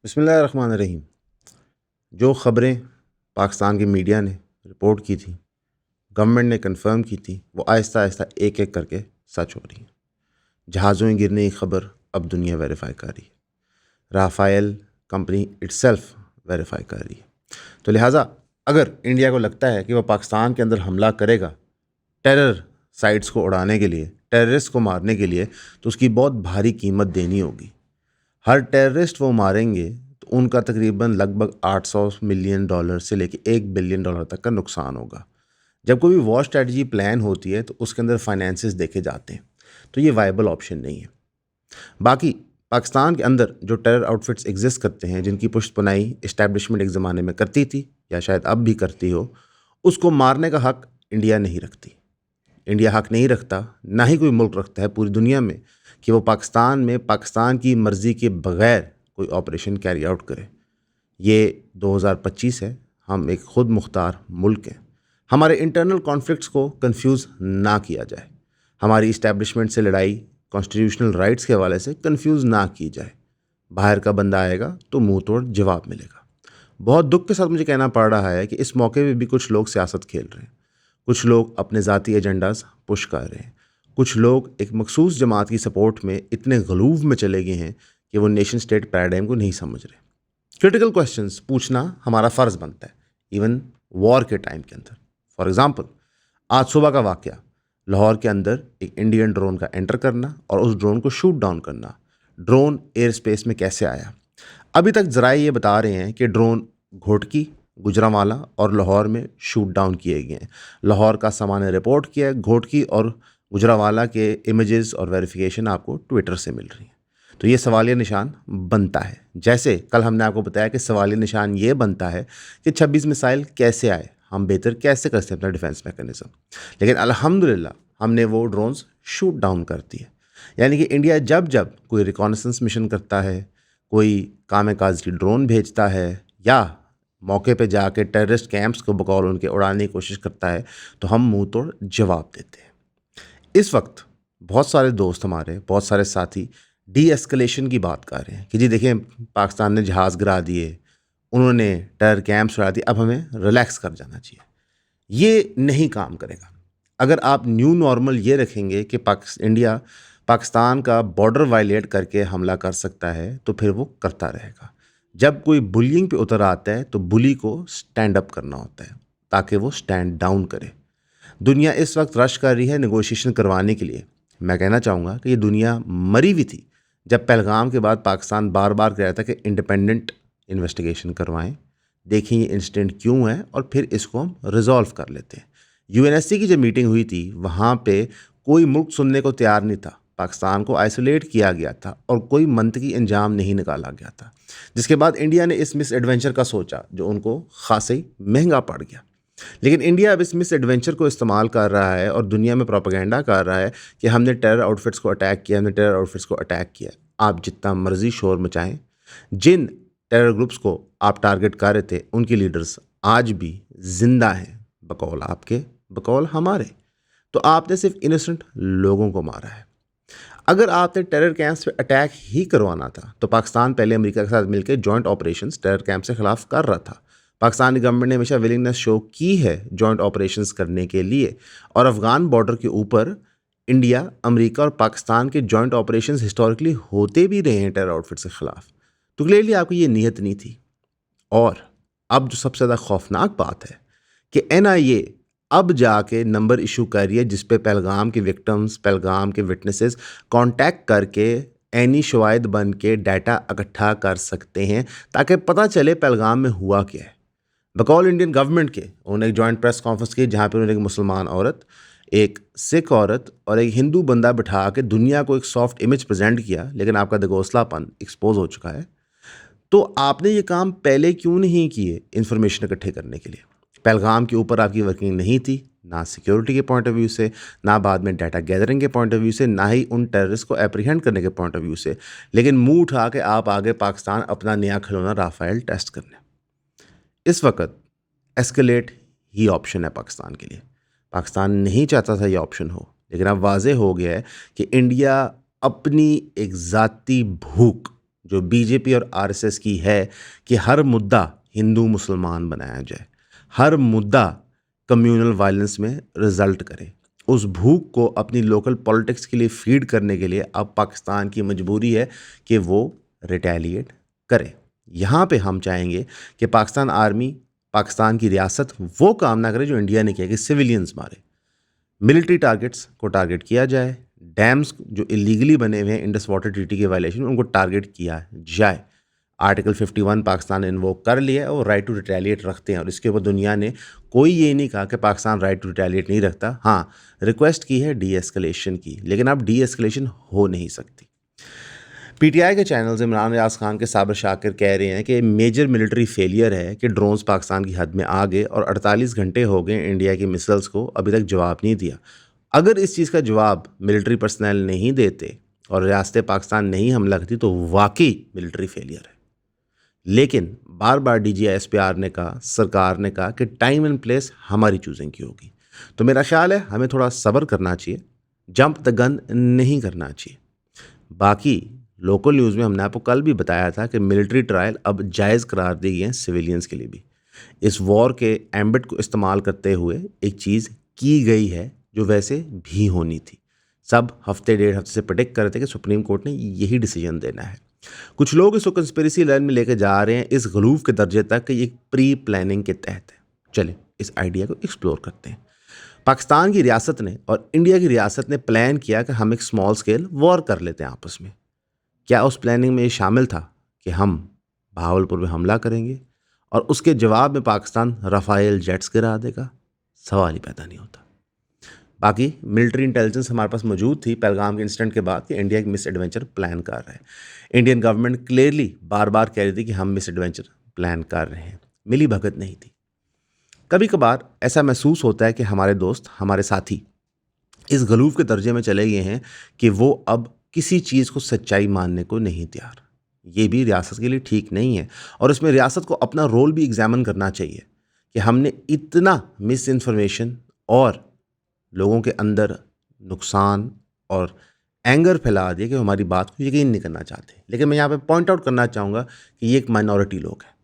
बिस्मिल्लाहिर्रहमानिर्रहीम। जो ख़बरें पाकिस्तान की मीडिया ने रिपोर्ट की थी, गवर्नमेंट ने कंफर्म की थी, वो आहिस्ता आहिस्ता एक एक करके सच हो रही हैं। जहाज़ों की गिरने की खबर अब दुनिया वेरीफाई कर रही है। राफेल कंपनी इटसेल्फ वेरीफाई कर रही है। तो लिहाजा अगर इंडिया को लगता है कि वह पाकिस्तान के अंदर हमला करेगा टेरर साइट्स को उड़ाने के लिए, टेररिस्ट को मारने के लिए, तो उसकी बहुत भारी कीमत देनी होगी। हर टेररिस्ट वो मारेंगे तो उनका तकरीबन लगभग 800 मिलियन डॉलर से लेके 1 बिलियन डॉलर तक का नुकसान होगा। जब कोई भी वॉर स्ट्रेटजी प्लान होती है तो उसके अंदर फाइनेंसेस देखे जाते हैं, तो ये वायबल ऑप्शन नहीं है। बाकी पाकिस्तान के अंदर जो टेरर आउटफिट्स एग्जिस्ट करते हैं, जिनकी पुश्त पुनाई इस्टेब्लिशमेंट एक ज़माने में करती थी या शायद अब भी करती हो, उसको मारने का हक इंडिया नहीं रखती। इंडिया हक नहीं रखता, ना ही कोई मुल्क रखता है पूरी दुनिया में कि वो पाकिस्तान में पाकिस्तान की मर्ज़ी के बग़ैर कोई ऑपरेशन कैरी आउट करे। ये 2025 है, हम एक ख़ुद मुख्तार मुल्क हैं। हमारे इंटरनल कॉन्फ्लिक्ट्स को कंफ्यूज ना किया जाए। हमारी इस्टेब्लिशमेंट से लड़ाई कॉन्स्टिट्यूशनल राइट्स के हवाले से कंफ्यूज ना की जाए। बाहर का बंदा आएगा तो मुंह तोड़ जवाब मिलेगा। बहुत दुख के साथ मुझे कहना पड़ रहा है कि इस मौके पे भी कुछ लोग सियासत खेल रहे हैं। कुछ लोग अपने ज़ाती एजेंडाज पुश कर रहे हैं। कुछ लोग एक मखसूस जमात की सपोर्ट में इतने गलूब में चले गए हैं कि वो नेशन स्टेट पैराडाइम को नहीं समझ रहे। क्रिटिकल क्वेश्चंस पूछना हमारा फ़र्ज़ बनता है, इवन वॉर के टाइम के अंदर। फॉर एग्ज़ाम्पल, आज सुबह का वाक़या, लाहौर के अंदर एक इंडियन ड्रोन का एंटर करना और उस ड्रोन को शूट डाउन करना। ड्रोन एयर स्पेस में कैसे आया? अभी तक ज़राए ये बता रहे हैं कि ड्रोन घोटकी, गुजरांवाला और लाहौर में शूट डाउन किए गए हैं। लाहौर का सामान ने रिपोर्ट किया है, घोटकी और गुजरांवाला के इमेजेस और वेरिफिकेशन आपको ट्विटर से मिल रही हैं। तो ये सवालिया निशान बनता है। जैसे कल हमने आपको बताया कि सवालिया निशान ये बनता है कि 26 मिसाइल कैसे आए, हम बेहतर कैसे कर सकते हैं अपना डिफेंस मैकेनिज्म। लेकिन अल्हम्दुलिल्लाह हमने वो ड्रोन्स शूट डाउन कर दिए। यानी कि इंडिया जब जब कोई रिकॉनेसेंस मिशन करता है, कोई कामकाज की ड्रोन भेजता है या मौके पे जाके टेररिस्ट कैंप्स को बकौल उनके उड़ाने की कोशिश करता है, तो हम मुंह तोड़ जवाब देते हैं। इस वक्त बहुत सारे दोस्त हमारे, बहुत सारे साथी डी एस्केलेशन की बात कर रहे हैं कि जी देखिए, पाकिस्तान ने जहाज़ गिरा दिए, उन्होंने टेरर कैंप्स उड़ा दिए, अब हमें रिलैक्स कर जाना चाहिए। ये नहीं काम करेगा। अगर आप न्यू नॉर्मल ये रखेंगे कि इंडिया पाकिस्तान का बॉर्डर वायलेट करके हमला कर सकता है, तो फिर वो करता रहेगा। जब कोई बुलिंग पे उतर आता है तो बुली को स्टैंड अप करना होता है ताकि वो स्टैंड डाउन करे। दुनिया इस वक्त रश कर रही है नेगोशिएशन करवाने के लिए। मैं कहना चाहूँगा कि ये दुनिया मरी हुई थी जब पहलगाम के बाद पाकिस्तान बार बार कह रहा था कि इंडिपेंडेंट इन्वेस्टिगेशन करवाएं, देखें ये इंसिडेंट क्यों है और फिर इसको हम रिजॉल्व कर लेते हैं। यूएनएससी की जब मीटिंग हुई थी, वहाँ पे कोई मुल्क सुनने को तैयार नहीं था। पाकिस्तान को आइसोलेट किया गया था और कोई मंतकी इंजाम नहीं निकाला गया था, जिसके बाद इंडिया ने इस मिस एडवेंचर का सोचा जो उनको खासा ही महंगा पड़ गया। लेकिन इंडिया अब इस मिस एडवेंचर को इस्तेमाल कर रहा है और दुनिया में प्रोपेगेंडा कर रहा है कि हमने टेरर आउटफिट्स को अटैक किया, हमने टेरर आउटफिट्स को अटैक किया। आप जितना मर्जी शोर मचाएं, जिन टेरर ग्रुप्स को आप टारगेट कर रहे थे उनके लीडर्स आज भी जिंदा हैं, बकौल आपके, बकौल हमारे। तो आपने सिर्फ इनोसेंट लोगों को मारा है। अगर आपने टेरर कैंप्स पे अटैक ही करवाना था तो पाकिस्तान पहले अमेरिका के साथ मिलकर जॉइंट ऑपरेशंस टेरर कैंप के खिलाफ कर रहा था। पाकिस्तानी गवर्नमेंट ने हमेशा विलिंगनेस शो की है जॉइंट ऑपरेशंस करने के लिए, और अफगान बॉर्डर के ऊपर इंडिया, अमेरिका और पाकिस्तान के जॉइंट ऑपरेशंस हिस्टोरिकली होते भी रहे हैं टेरर आउटफिट्स के खिलाफ। तो क्लियरली आपकी ये नीयत नहीं थी। और अब जो सबसे ज़्यादा खौफनाक बात है कि एनआईए अब जाके नंबर इशू कर रही है जिस पे पहलगाम के विक्टिम्स, पहलगाम के विटनेसेस कांटेक्ट करके एनी शवाहिद बन के डाटा इकट्ठा कर सकते हैं ताकि पता चले पहलगाम में हुआ क्या है। बकौल इंडियन गवर्नमेंट के उन्होंने एक जॉइंट प्रेस कॉन्फ्रेंस की जहाँ पे उन्होंने एक मुसलमान औरत, एक सिख औरत और एक हिंदू बंदा बिठा के दुनिया को एक सॉफ्ट इमेज प्रेजेंट किया। लेकिन आपका दगोसलापन एक्सपोज हो चुका है। तो आपने ये काम पहले क्यों नहीं किए इन्फॉर्मेशन इकट्ठे करने के लिए? पहलगाम के ऊपर आपकी वर्किंग नहीं थी, ना सिक्योरिटी के पॉइंट ऑफ व्यू से, ना बाद में डाटा गैदरिंग के पॉइंट ऑफ व्यू से, ना ही उन टेररिस्ट को एप्रीहेंड करने के पॉइंट ऑफ व्यू से। लेकिन मुंह उठा के आप आगे पाकिस्तान अपना नया खिलौना राफेल टेस्ट करने। इस वक्त एस्केलेट ही ऑप्शन है पाकिस्तान के लिए। पाकिस्तान नहीं चाहता था ये ऑप्शन हो, लेकिन अब वाज़े हो गया है कि इंडिया अपनी एक ज़ाती भूख जो बीजेपी और आरएसएस की है कि हर मुद्दा हिंदू मुसलमान बनाया जाए, हर मुद्दा कम्युनल वायलेंस में रिजल्ट करे, उस भूख को अपनी लोकल पॉलिटिक्स के लिए फीड करने के लिए अब पाकिस्तान की मजबूरी है कि वो रिटेलिएट करे। यहाँ पे हम चाहेंगे कि पाकिस्तान आर्मी, पाकिस्तान की रियासत वो काम ना करे जो इंडिया ने किया कि सिविलियंस मारे। मिलिट्री टारगेट्स को टारगेट किया जाए, डैम्स जो इलीगली बने हुए हैं इंडस वाटर ट्रीटी के वायलेशन में उनको टारगेट किया जाए। आर्टिकल 51 पाकिस्तान ने इन्वोक कर लिया है और राइट टू रिटेलिएट रखते हैं, और इसके ऊपर दुनिया ने कोई ये नहीं कहा कि पाकिस्तान राइट टू रिटेलिएट नहीं रखता। हाँ, रिक्वेस्ट की है डी एस्केलेशन की, लेकिन अब डी एस्केलेशन हो नहीं सकती। पीटीआई के चैनल्स इमरान रियाज खान के साबिर शाकिर कह रहे हैं कि मेजर मिलिट्री फेलियर है कि ड्रोन्स पाकिस्तान की हद में आ गए और 48 घंटे हो गए इंडिया की मिसाइल्स को अभी तक जवाब नहीं दिया। अगर इस चीज़ का जवाब मिलिट्री पर्सनल नहीं देते और रियासत पाकिस्तान नहीं हमला करती तो वाकई मिलिट्री फेलियर है। लेकिन बार बार DGI-SPR ने कहा, सरकार ने कहा कि टाइम एंड प्लेस हमारी चूजिंग की होगी। तो मेरा ख्याल है हमें थोड़ा सब्र करना चाहिए, जंप द गन नहीं करना चाहिए। बाकी लोकल न्यूज़ में हमने आपको कल भी बताया था कि मिलिट्री ट्रायल अब जायज़ करार दी गई हैं सिविलियंस के लिए भी। इस वॉर के एम्बिट को इस्तेमाल करते हुए एक चीज़ की गई है जो वैसे भी होनी थी। सब हफ्ते डेढ़ हफ्ते से प्रेडिक्ट कर रहे थे कि सुप्रीम कोर्ट ने यही डिसीजन देना है। कुछ लोग इसको कंस्पिरेसी लाइन में लेकर जा रहे हैं इस गलूफ के दर्जे तक कि ये प्री प्लानिंग के तहत है। चलें इस आइडिया को एक्सप्लोर करते हैं। पाकिस्तान की रियासत ने और इंडिया की रियासत ने प्लान किया कि हम एक स्मॉल स्केल वॉर कर लेते हैं आपस में। क्या उस प्लानिंग में ये शामिल था कि हम बहावलपुर में हमला करेंगे और उसके जवाब में पाकिस्तान रफ़ाएल जेट्स गिरा देगा? सवाल ही पैदा नहीं होता। बाकी मिलिट्री इंटेलिजेंस हमारे पास मौजूद थी पहलगाम के इंसिडेंट के बाद कि इंडिया एक मिस एडवेंचर प्लान कर रहा है। इंडियन गवर्नमेंट क्लियरली बार बार कह रही थी कि हम मिस एडवेंचर प्लान कर रहे हैं, मिली भगत नहीं थी। कभी कभार ऐसा महसूस होता है कि हमारे दोस्त, हमारे साथी इस गलूफ के दर्जे में चले गए हैं कि वो अब किसी चीज़ को सच्चाई मानने को नहीं तैयार। ये भी रियासत के लिए ठीक नहीं है और इसमें रियासत को अपना रोल भी एग्जामिन करना चाहिए कि हमने इतना मिस इन्फॉर्मेशन और लोगों के अंदर नुकसान और एंगर फैला दिया कि वो हमारी बात को यकीन नहीं करना चाहते। लेकिन मैं यहाँ पे पॉइंट आउट करना चाहूँगा कि ये एक माइनॉरिटी लोग हैं।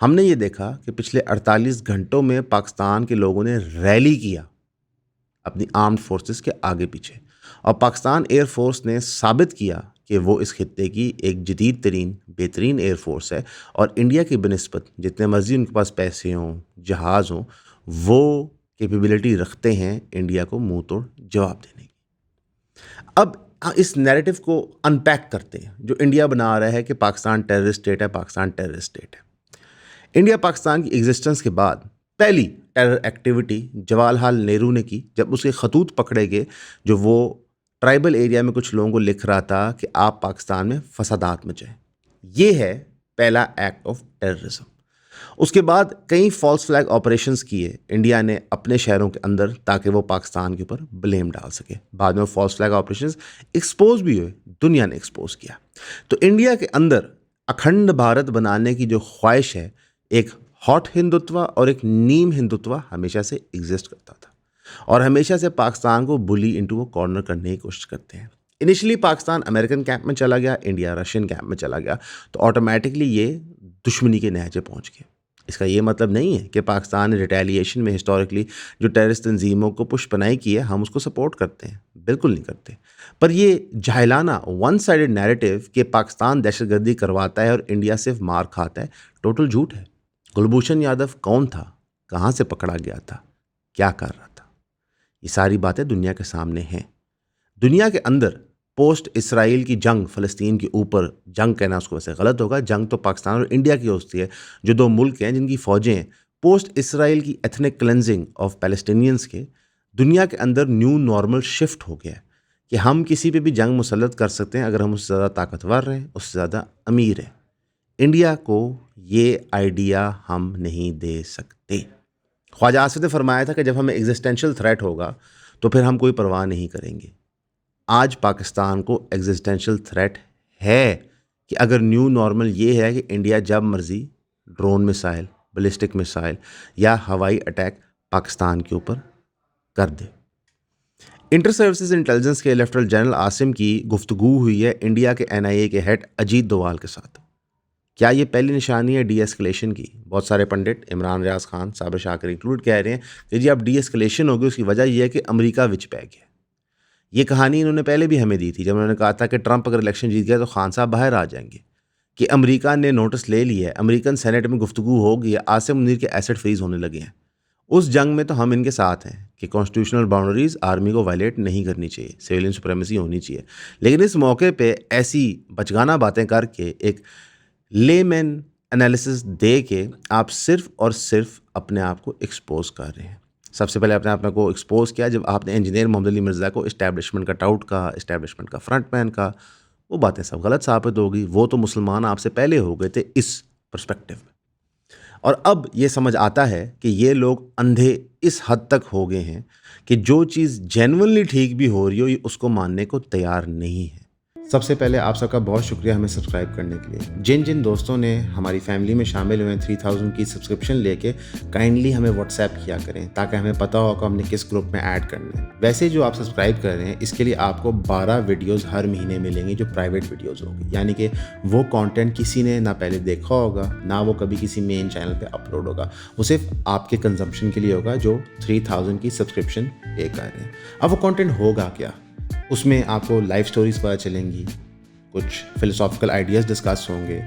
हमने ये देखा कि पिछले 48 घंटों में पाकिस्तान के लोगों ने रैली किया अपनी आर्म्ड फोर्सेस के आगे पीछे, और पाकिस्तान एयरफोर्स ने साबित किया कि वो इस खित्ते की एक जदीद तरीन बेहतरीन एयरफोर्स है और इंडिया की बनस्बत जितने मर्जी उनके पास पैसे हों, जहाज़ हों, वो कैपेबिलिटी रखते हैं इंडिया को मुंह तोड़ जवाब देने की। अब इस नैरेटिव को अनपैक करते हैं जो इंडिया बना रहा है कि पाकिस्तान टेररिस्ट स्टेट है, पाकिस्तान टेररिस्ट स्टेट है। इंडिया पाकिस्तान की एग्जिस्टेंस के बाद पहली टेरर एक्टिविटी जवाहरलाल नेहरू ने की जब उसके खतूत पकड़े गए, जो वो ट्राइबल एरिया में कुछ लोगों को लिख रहा था कि आप पाकिस्तान में फसादात मचाएं। ये है पहला एक्ट ऑफ टेररिज्म। उसके बाद कई फॉल्स फ्लैग ऑपरेशंस किए इंडिया ने अपने शहरों के अंदर ताकि वो पाकिस्तान के ऊपर ब्लेम डाल सके। बाद में फॉल्स फ्लैग ऑपरेशंस एक्सपोज भी हुए, दुनिया ने एक्सपोज किया। तो इंडिया के अंदर अखंड भारत बनाने की जो ख्वाहिश है, एक हॉट हिंदुत्व और एक नीम हिंदुत्व हमेशा से एग्जिस्ट करता था और हमेशा से पाकिस्तान को बुली इनटू वो कॉर्नर करने की कोशिश करते हैं। इनिशियली पाकिस्तान अमेरिकन कैंप में चला गया, इंडिया रशियन कैंप में चला गया, तो ऑटोमेटिकली ये दुश्मनी के नहजे पहुंच गए। इसका ये मतलब नहीं है कि पाकिस्तान ने रिटेलिएशन में हिस्टोरिकली जो टेररिस्ट तंजीमों को पुष्पनाई की है हम उसको सपोर्ट करते हैं, बिल्कुल नहीं करते। पर ये जाहिलाना वन साइडेड नैरेटिव कि पाकिस्तान दहशतगर्दी करवाता है और इंडिया सिर्फ मार खाता है, टोटल झूठ है। कुलभूषण यादव कौन था, कहाँ से पकड़ा गया था, क्या कर रहा था, ये सारी बातें दुनिया के सामने हैं। दुनिया के अंदर पोस्ट इसराइल की जंग, फ़लस्तीन के ऊपर जंग कहना उसको वैसे गलत होगा, जंग तो पाकिस्तान और इंडिया की होती है, जो दो मुल्क हैं जिनकी फ़ौजें हैं। पोस्ट इसराइल की एथनिक क्लेंजिंग ऑफ पैलेस्टीनियंस के दुनिया के अंदर न्यू नॉर्मल शिफ्ट हो गया है कि हम किसी पे भी जंग मुसल्लत कर सकते हैं अगर हम उससे ज़्यादा ताकतवर हैं, उससे ज़्यादा अमीर हैं। इंडिया को ये आइडिया हम नहीं दे सकते। ख्वाजा आसिफ ने फरमाया था कि जब हमें एग्जिस्टेंशियल थ्रेट होगा तो फिर हम कोई परवाह नहीं करेंगे। आज पाकिस्तान को एग्जिस्टेंशियल थ्रेट है कि अगर न्यू नॉर्मल ये है कि इंडिया जब मर्जी ड्रोन मिसाइल, बैलिस्टिक मिसाइल या हवाई अटैक पाकिस्तान के ऊपर कर दे। इंटर सर्विसेज इंटेलिजेंस के लेफ्टिनेंट जनरल आसिम की गुफ्तगू हुई है इंडिया के NIA के हेड अजीत डोवाल के साथ। क्या ये पहली निशानी है डी-एस्केलेशन की? बहुत सारे पंडित, इमरान रियाज खान, साबिर शाकिर इंक्लूड, कह रहे हैं कि जी अब डी-एस्केलेशन होगी, उसकी वजह यह है कि अमेरिका विच पै गया। ये कहानी इन्होंने पहले भी हमें दी थी जब उन्होंने कहा था कि ट्रंप अगर इलेक्शन जीत गया तो खान साहब बाहर आ जाएंगे, कि अमेरिका ने नोटिस ले लिया है, अमेरिकन सेनेट में गुफ्तगू हो गई है, आसिम मुनीर के एसेट फ्रीज होने लगे हैं। उस जंग में तो हम इनके साथ हैं कि कॉन्स्टिट्यूशनल बाउंड्रीज आर्मी को वायलेट नहीं करनी चाहिए, सिविलियन सुप्रीमेसी होनी चाहिए। लेकिन इस मौके पे ऐसी बचगाना बातें करके, एक लेमैन एनालिसिस दे के आप सिर्फ और सिर्फ अपने आप को एक्सपोज कर रहे हैं। सबसे पहले अपने आप को एक्सपोज किया जब आपने इंजीनियर मोहम्मद अली मिर्ज़ा को इस्टेब्लिशमेंट का टाउट कहा, इस्टेब्लिशमेंट का फ्रंटमैन का। वो बातें सब गलत साबित होगी। वो तो मुसलमान आपसे पहले हो गए थे इस पर्सपेक्टिव में, और अब ये समझ आता है कि ये लोग अंधे इस हद तक हो गए हैं कि जो चीज़ जेन्युइनली ठीक भी हो रही हो, ये उसको मानने को तैयार नहीं है। सबसे पहले आप सबका बहुत शुक्रिया हमें सब्सक्राइब करने के लिए। जिन जिन दोस्तों ने हमारी फैमिली में शामिल हुए 3000 की सब्सक्रिप्शन लेके, काइंडली हमें व्हाट्सएप किया करें ताकि हमें पता हो कि हमने किस ग्रुप में ऐड करना है। वैसे जो आप सब्सक्राइब कर रहे हैं, इसके लिए आपको 12 वीडियोज़ हर महीने मिलेंगी जो प्राइवेट वीडियोज़ होगी, यानी कि वो कॉन्टेंट किसी ने ना पहले देखा होगा, ना वो कभी किसी मेन चैनल पर अपलोड होगा। वो सिर्फ आपके कंजम्पशन के लिए होगा जो 3000 की सब्सक्रिप्शन पे कर रहे हैं। अब वो कॉन्टेंट होगा क्या? उसमें आपको लाइफ स्टोरीज पता चलेंगी, कुछ फिलोसॉफिकल आइडियाज़ डिस्कस होंगे,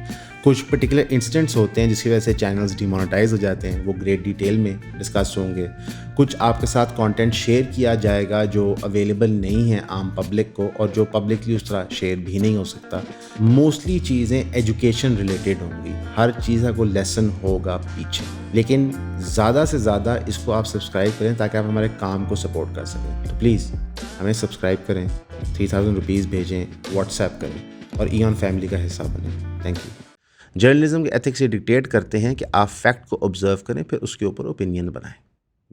कुछ पर्टिकुलर इंसिडेंट्स होते हैं जिसकी वजह से चैनल्स डिमोनेटाइज हो जाते हैं, वो ग्रेट डिटेल में डिस्कस होंगे। कुछ आपके साथ कंटेंट शेयर किया जाएगा जो अवेलेबल नहीं है आम पब्लिक को, और जो पब्लिकली उस तरह शेयर भी नहीं हो सकता। मोस्टली चीज़ें एजुकेशन रिलेटेड होंगी, हर चीज़ का कोई लेसन होगा पीछे। लेकिन ज़्यादा से ज़्यादा इसको आप सब्सक्राइब करें ताकि आप हमारे काम को सपोर्ट कर सकें। तो प्लीज़ हमें सब्सक्राइब करें, 3000 रुपीज़ भेजें, व्हाट्सएप करें और ईऑन फैमिली का हिस्सा बनें। Thank you. जर्नलिज्म के एथिक्स ये डिक्टेट करते हैं कि आप फैक्ट को ऑब्जर्व करें, फिर उसके ऊपर ओपिनियन बनाएं।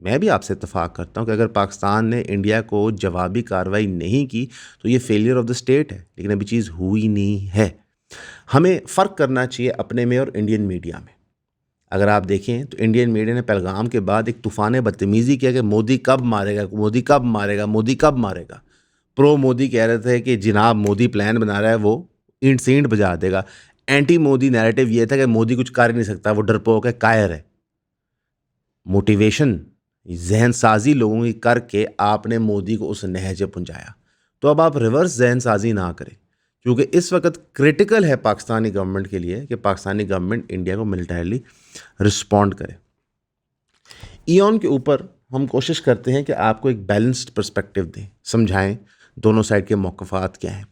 मैं भी आपसे इत्तेफाक करता हूं कि अगर पाकिस्तान ने इंडिया को जवाबी कार्रवाई नहीं की तो ये फेलियर ऑफ द स्टेट है, लेकिन अभी चीज़ हुई नहीं है। हमें फ़र्क करना चाहिए अपने में और इंडियन मीडिया में। अगर आप देखें तो इंडियन मीडिया ने पहलगाम के बाद एक तूफ़ान बदतमीज़ी किया कि मोदी कब मारेगा, मोदी कब मारेगा, मोदी कब मारेगा। प्रो मोदी कह रहे थे कि जनाब मोदी प्लान बना रहा है, वो ईंट से ईंट बजा देगा। एंटी मोदी नैरेटिव ये था कि मोदी कुछ कर ही नहीं सकता, वो डरपोक है, कायर है। मोटिवेशन, जहन साजी लोगों की करके आपने मोदी को उस नहज पहुंचाया। तो अब आप रिवर्स जहन साजी ना करें, क्योंकि इस वक्त क्रिटिकल है पाकिस्तानी गवर्नमेंट के लिए कि पाकिस्तानी गवर्नमेंट इंडिया को मिलिटरीली रिस्पॉन्ड करे। ईऑन के ऊपर हम कोशिश करते हैं कि आपको एक बैलेंस्ड पर्सपेक्टिव दें, समझाएं दोनों साइड के मौक़िफ़ात क्या हैं।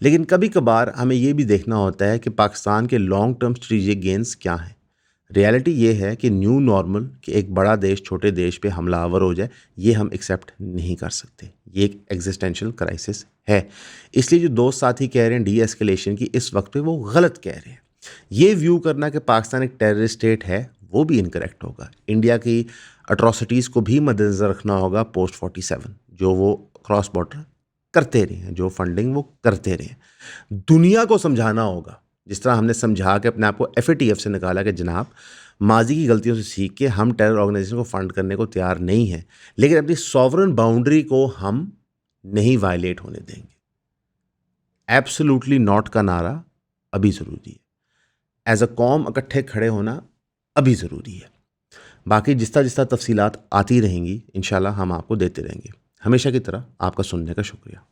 लेकिन कभी कभार हमें ये भी देखना होता है कि पाकिस्तान के लॉन्ग टर्म स्ट्रेटेजिक गेंस क्या हैं। रियलिटी ये है कि न्यू नॉर्मल कि एक बड़ा देश छोटे देश पे हमलावर हो जाए, ये हम एक्सेप्ट नहीं कर सकते। ये एक एग्जिस्टेंशियल क्राइसिस है। इसलिए जो दोस्त साथी कह रहे हैं डी एस्केलेशन की इस वक्त पे, वो गलत कह रहे हैं। ये व्यू करना कि पाकिस्तान एक टेररिस्ट स्टेट है, वो भी इनकरेक्ट होगा। इंडिया की अट्रॉसिटीज़ को भी मद्देनज़र रखना होगा पोस्ट 47, जो वो क्रॉस बॉर्डर करते रहे हैं, जो फंडिंग वो करते रहे हैं। दुनिया को समझाना होगा, जिस तरह हमने समझा के अपने आप को FATF से निकाला कि जनाब माजी की गलतियों से सीख के हम टेरर ऑर्गेनाइजेशन को फंड करने को तैयार नहीं हैं, लेकिन अपनी सॉवरन बाउंड्री को हम नहीं वायलेट होने देंगे। एब्सोल्युटली नॉट का नारा अभी ज़रूरी है। एज अ कौम इकट्ठे खड़े होना अभी ज़रूरी है। बाकी जिस तरह तफसीलात आती रहेंगी इंशाल्लाह हम आपको देते रहेंगे। हमेशा की तरह आपका सुनने का शुक्रिया।